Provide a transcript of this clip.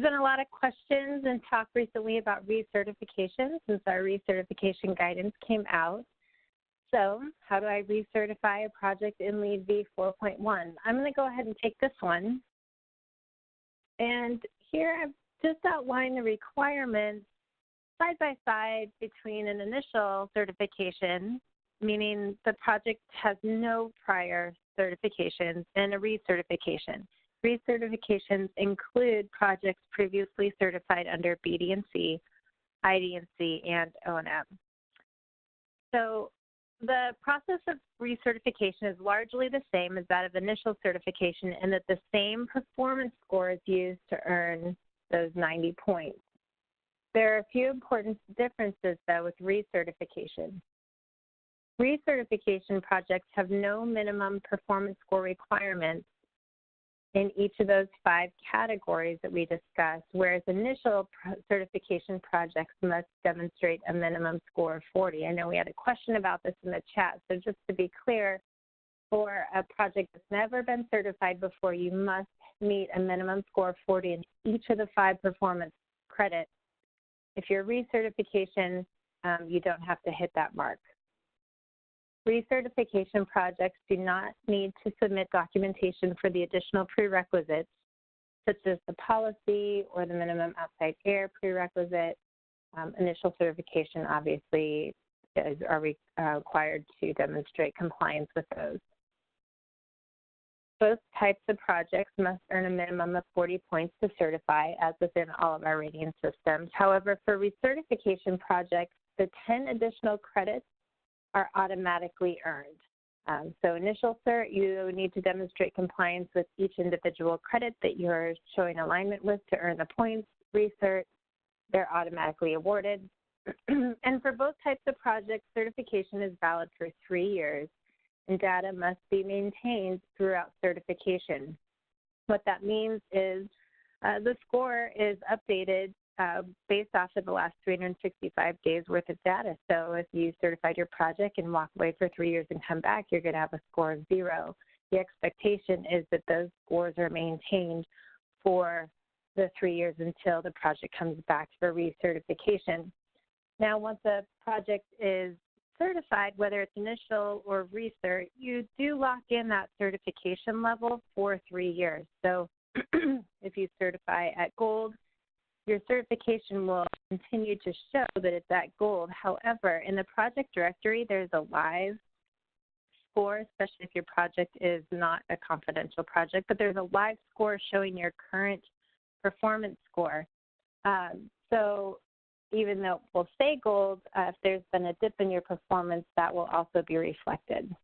been a lot of questions and talk recently about recertification since our recertification guidance came out. So how do I recertify a project in LEED v4.1? I'm going to go ahead and take this one. And here I've just outlined the requirements side by side between an initial certification, meaning the project has no prior certifications, and a recertification. Recertifications include projects previously certified under BD&C, ID&C, and O&M. So the process of recertification is largely the same as that of initial certification in that the same performance score is used to earn those 90 points. There are a few important differences, though, with recertification. Recertification projects have no minimum performance score requirements in each of those 5 categories that we discussed, whereas initial certification projects must demonstrate a minimum score of 40. I know we had a question about this in the chat, so just to be clear, for a project that's never been certified before, you must meet a minimum score of 40 in each of the 5 performance credits. If you're recertification, you don't have to hit that mark. Recertification projects do not need to submit documentation for the additional prerequisites, such as the policy or the minimum outside air prerequisite. Initial certification, obviously, are required to demonstrate compliance with those. Both types of projects must earn a minimum of 40 points to certify, as within all of our rating systems. However, for recertification projects, the 10 additional credits are automatically earned. So initial cert, you need to demonstrate compliance with each individual credit that you're showing alignment with to earn the points. Recert, they're automatically awarded. And for both types of projects, certification is valid for 3 years, and data must be maintained throughout certification. What that means is the score is updated based off of the last 365 days worth of data. So if you certified your project and walk away for 3 years and come back, you're going to have a score of 0. The expectation is that those scores are maintained for the 3 years until the project comes back for recertification. Now, once a project is certified, whether it's initial or recert, you do lock in that certification level for 3 years. So if you certify at gold, your certification will continue to show that it's at gold. However, in the project directory, there's a live score, especially if your project is not a confidential project, but there's a live score showing your current performance score. So even though it will say gold, if there's been a dip in your performance, that will also be reflected.